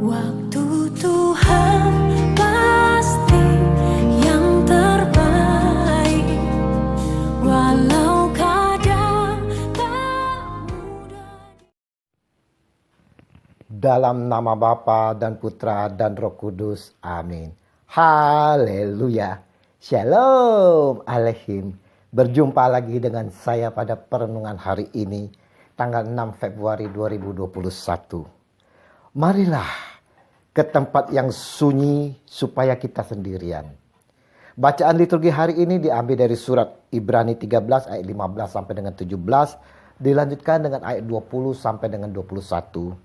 Waktu Tuhan pasti yang terbaik, walau kadang tak mudah. Dalam nama Bapa dan Putra dan Roh Kudus. Amin. Haleluya. Shalom Aleihim. Berjumpa lagi dengan saya pada perenungan hari ini, tanggal 6 Februari 2021. Marilah ke tempat yang sunyi supaya kita sendirian. Bacaan liturgi hari ini diambil dari surat Ibrani 13 ayat 15 sampai dengan 17, dilanjutkan dengan ayat 20 sampai dengan 21.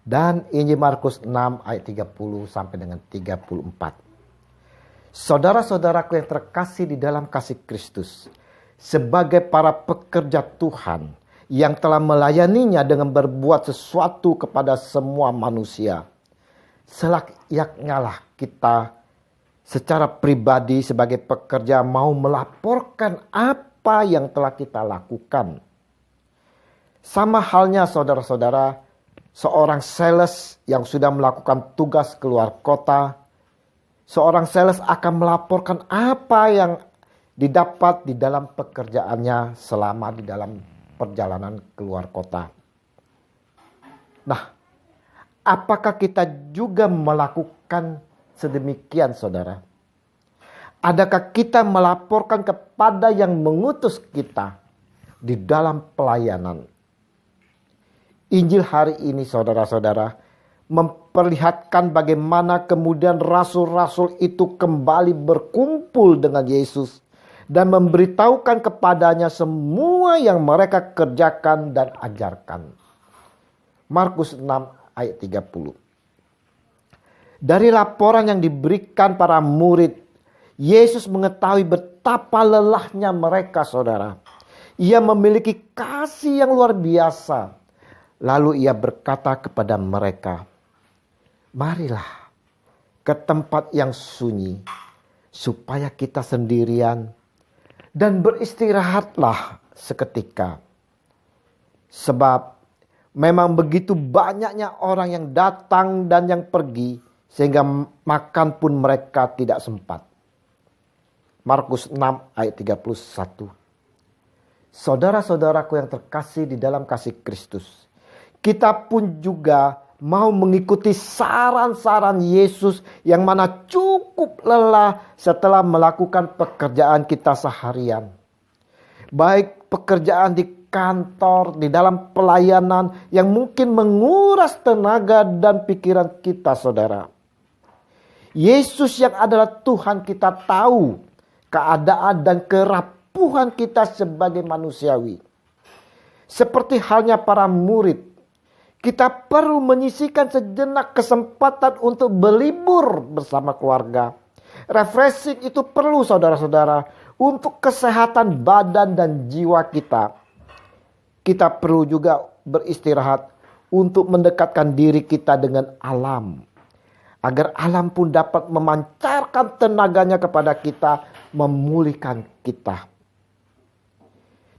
Dan Injil Markus 6 ayat 30 sampai dengan 34. Saudara-saudaraku yang terkasih di dalam kasih Kristus, sebagai para pekerja Tuhan yang telah melayaninya dengan berbuat sesuatu kepada semua manusia, selayaknya lah kita secara pribadi sebagai pekerja mau melaporkan apa yang telah kita lakukan. Sama halnya saudara-saudara, seorang sales yang sudah melakukan tugas keluar kota, seorang sales akan melaporkan apa yang didapat di dalam pekerjaannya selama di dalam perjalanan keluar kota. Nah, apakah kita juga melakukan sedemikian, saudara? Adakah kita melaporkan kepada yang mengutus kita di dalam pelayanan? Injil hari ini, saudara-saudara, memperlihatkan bagaimana kemudian rasul-rasul itu kembali berkumpul dengan Yesus dan memberitahukan kepadanya semua yang mereka kerjakan dan ajarkan. Markus 6 ayat 30. Dari laporan yang diberikan para murid, Yesus mengetahui betapa lelahnya mereka, saudara. Ia memiliki kasih yang luar biasa. Lalu ia berkata kepada mereka, marilah ke tempat yang sunyi supaya kita sendirian dan beristirahatlah seketika. Sebab memang begitu banyaknya orang yang datang dan yang pergi sehingga makan pun mereka tidak sempat. Markus 6 ayat 31. Saudara-saudaraku yang terkasih di dalam kasih Kristus, kita pun juga mau mengikuti saran-saran Yesus yang mana cukup lelah setelah melakukan pekerjaan kita seharian. Baik pekerjaan di kantor, di dalam pelayanan yang mungkin menguras tenaga dan pikiran kita, saudara. Yesus yang adalah Tuhan kita tahu keadaan dan kerapuhan kita sebagai manusiawi. Seperti halnya para murid, kita perlu menyisihkan sejenak kesempatan untuk berlibur bersama keluarga. Refreshing itu perlu, saudara-saudara, untuk kesehatan badan dan jiwa kita. Kita perlu juga beristirahat untuk mendekatkan diri kita dengan alam, agar alam pun dapat memancarkan tenaganya kepada kita, memulihkan kita.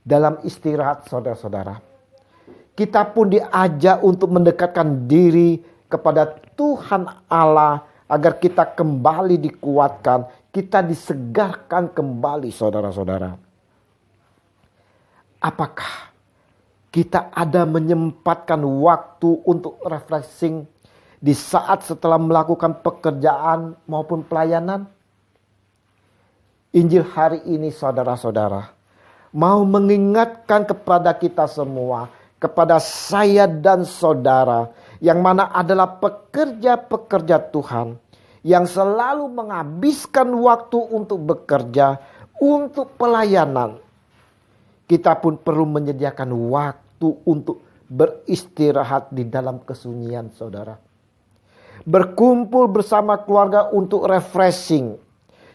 Dalam istirahat, saudara-saudara, kita pun diajak untuk mendekatkan diri kepada Tuhan Allah agar kita kembali dikuatkan, kita disegarkan kembali, saudara-saudara. Apakah kita ada menyempatkan waktu untuk refreshing di saat setelah melakukan pekerjaan maupun pelayanan? Injil hari ini, saudara-saudara, mau mengingatkan kepada kita semua, kepada saya dan saudara, yang mana adalah pekerja-pekerja Tuhan, yang selalu menghabiskan waktu untuk bekerja, untuk pelayanan. Kita pun perlu menyediakan waktu untuk beristirahat di dalam kesunyian, saudara. Berkumpul bersama keluarga untuk refreshing.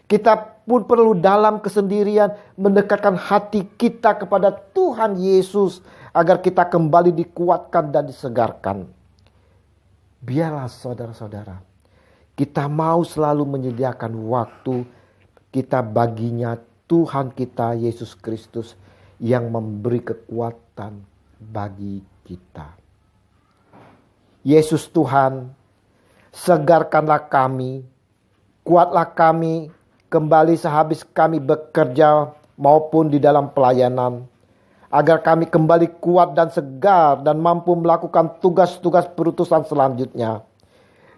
Kita pun perlu dalam kesendirian mendekatkan hati kita kepada Tuhan Yesus agar kita kembali dikuatkan dan disegarkan. Biarlah saudara-saudara, kita mau selalu menyediakan waktu kita baginya Tuhan kita Yesus Kristus yang memberi kekuatan bagi kita. Yesus Tuhan Segarkanlah kami, kuatlah kami kembali sehabis kami bekerja maupun di dalam pelayanan, agar kami kembali kuat dan segar dan mampu melakukan tugas-tugas perutusan selanjutnya.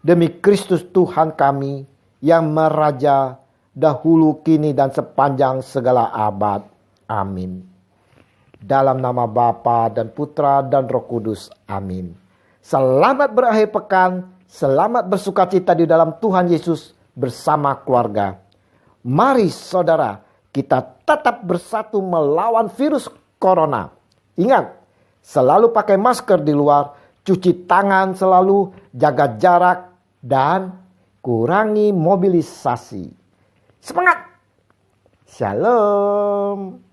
Demi Kristus Tuhan kami yang meraja dahulu, kini, dan sepanjang segala abad. Amin. Dalam nama Bapa dan Putra dan Roh Kudus. Amin. Selamat berakhir pekan, selamat bersukacita di dalam Tuhan Yesus bersama keluarga. Mari saudara, kita tetap bersatu melawan virus corona. Ingat, selalu pakai masker di luar, cuci tangan selalu, jaga jarak, dan kurangi mobilisasi. Semangat! Shalom!